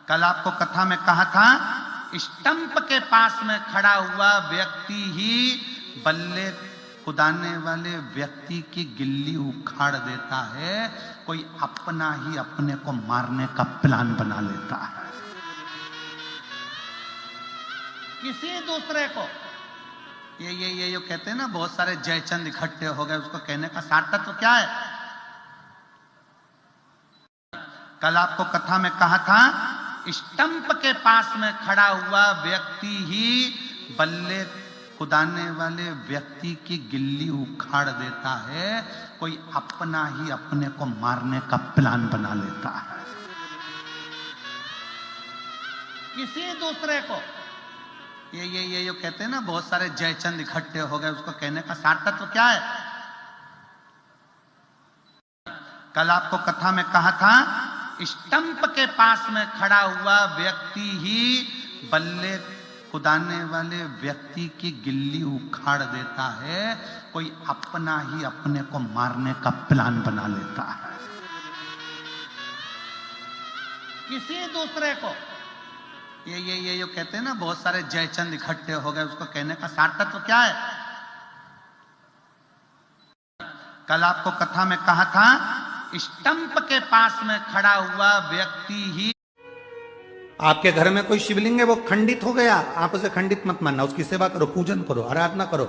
कल आपको कथा में कहा था, स्टंप के पास में खड़ा हुआ व्यक्ति ही बल्ले कुदाने वाले व्यक्ति की गिल्ली उखाड़ देता है। कोई अपना ही अपने को मारने का प्लान बना लेता है। किसी दूसरे को ये जो कहते हैं ना, बहुत सारे जयचंद इकट्ठे हो गए, उसको कहने का सार तत्व क्या है? कल आपको कथा में कहा था, स्टंप के पास में खड़ा हुआ व्यक्ति ही बल्ले कुदाने वाले व्यक्ति की गिल्ली उखाड़ देता है। कोई अपना ही अपने को मारने का प्लान बना लेता है। किसी दूसरे को ये जो कहते हैं ना, बहुत सारे जयचंद इकट्ठे हो गए, उसको कहने का सार तत्व क्या है? कल आपको कथा में कहा था, स्टंप के पास में खड़ा हुआ व्यक्ति ही बल्ले कुदाने वाले व्यक्ति की गिल्ली उखाड़ देता है। कोई अपना ही अपने को मारने का प्लान बना लेता है। किसी दूसरे को ये जो कहते हैं ना, बहुत सारे जयचंद इकट्ठे हो गए, उसको कहने का सार तत्व क्या है? कल आपको कथा में कहा था, स्टंप के पास में खड़ा हुआ व्यक्ति ही। आपके घर में कोई शिवलिंग है, वो खंडित हो गया, आप उसे खंडित मत मानना, उसकी सेवा करो, पूजन करो, आराधना करो,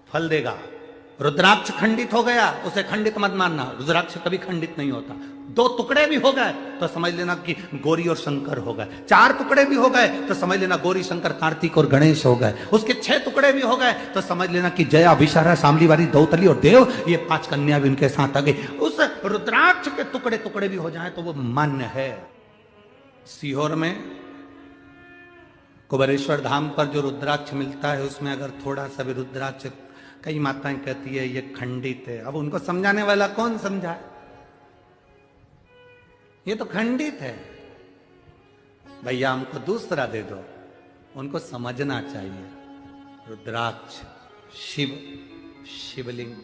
फल देगा। रुद्राक्ष खंडित हो गया, उसे खंडित मत मानना, रुद्राक्ष कभी खंडित नहीं होता। 2 टुकड़े भी हो गए तो समझ लेना कि गौरी और शंकर हो गए। 4 टुकड़े भी हो गए तो समझ लेना गौरी शंकर कार्तिक और गणेश हो गए। उसके 6 टुकड़े भी हो गए तो समझ लेना कि जया विशारा शामली वाली दौतली और देव, ये 5 कन्या भी उनके साथ आ गई। उस रुद्राक्ष के टुकड़े टुकड़े भी हो जाए तो वो मान्य है। सीहोर में कुबेरेश्वर धाम पर जो रुद्राक्ष मिलता है, उसमें अगर थोड़ा सा भी रुद्राक्ष, कई माताएं कहती है ये खंडित है। अब उनको समझाने वाला कौन समझाए? ये तो खंडित है, भैया हमको दूसरा दे दो। उनको समझना चाहिए, रुद्राक्ष शिवलिंग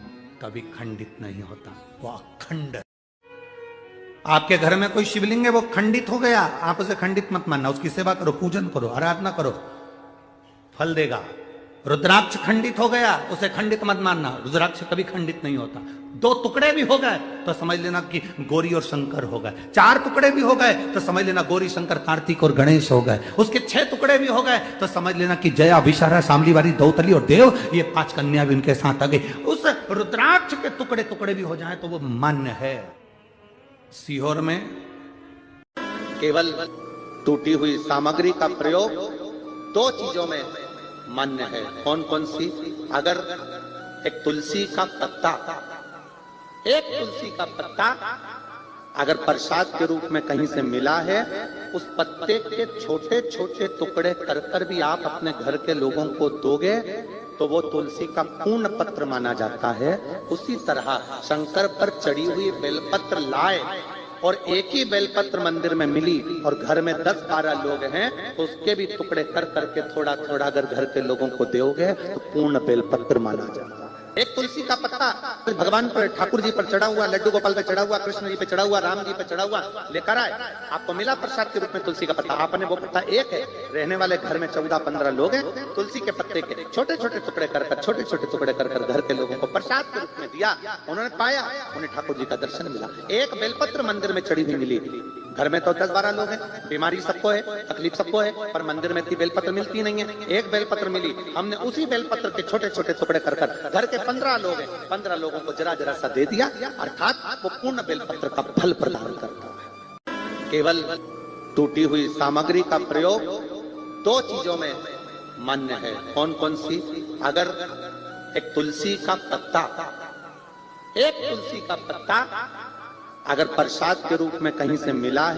कभी खंडित नहीं होता, वो अखंड। आपके घर में कोई शिवलिंग है, वो खंडित हो गया, आप उसे खंडित मत मानना, उसकी सेवा करो, पूजन करो, आराधना करो, फल देगा। रुद्राक्ष खंडित हो गया, उसे खंडित मत मानना, रुद्राक्ष कभी खंडित नहीं होता। 2 टुकड़े भी हो गए तो समझ लेना कि गौरी और शंकर हो गए। 4 टुकड़े भी हो गए तो समझ लेना गौरी शंकर कार्तिक और गणेश हो गए। उसके 6 टुकड़े भी हो गए तो समझ लेना कि जया विशारा शामली वाली दौतली और देव, ये 5 कन्या भी उनके साथ आ गई। उस रुद्राक्ष के टुकड़े टुकड़े भी हो जाए तो वो मान्य है। सीहोर में केवल टूटी हुई सामग्री का प्रयोग 2 चीजों में मान्य है। कौन कौन सी? अगर एक तुलसी का पत्ता अगर प्रसाद के रूप में कहीं से मिला है, उस पत्ते के छोटे छोटे टुकड़े कर कर भी आप अपने घर के लोगों को दोगे तो वो तुलसी का पूर्ण पत्र माना जाता है। उसी तरह शंकर पर चढ़ी हुई बेलपत्र लाए और एक ही बेलपत्र मंदिर में मिली और घर में 10-12 लोग हैं तो उसके भी टुकड़े कर करके थोड़ा थोड़ा अगर घर के लोगों को दोगे तो पूर्ण बेलपत्र माना जाता है। एक तुलसी का पत्ता भगवान पर, ठाकुर जी पर चढ़ा हुआ, लड्डू गोपाल पे चढ़ा हुआ, कृष्ण जी पे चढ़ा हुआ, राम जी पे चढ़ा हुआ लेकर आए, आपको मिला प्रसाद के रूप में तुलसी का पत्ता। आपने वो पत्ता एक है, रहने वाले घर में 14-15 लोग हैं, तुलसी के पत्ते के छोटे छोटे टुकड़े कर छोटे छोटे टुकड़े कर घर के लोगों को प्रसाद के रूप में दिया। उन्होंने पाया, उन्हें ठाकुर जी का दर्शन मिला। एक बेलपत्र मंदिर में चढ़ी हुई मिली। घर में तो 10-12 लोग हैं, बीमारी सबको है, तकलीफ सबको है, पर मंदिर में इतनी बेलपत्र मिलती नहीं है। एक बेलपत्र मिली, हमने उसी बेलपत्र के छोटे छोटे टुकड़े कर घर के 15 लोग हैं, 15 लोगों को जरा जरा सा दे दिया, अर्थात वो पूर्ण बेलपत्र का फल प्रदान करता है। केवल टूटी हुई सामग्री का प्रयोग 2 चीजों में मान्य है। कौन कौन सी? अगर एक तुलसी का पत्ता अगर प्रसाद के रूप में कहीं से मिला है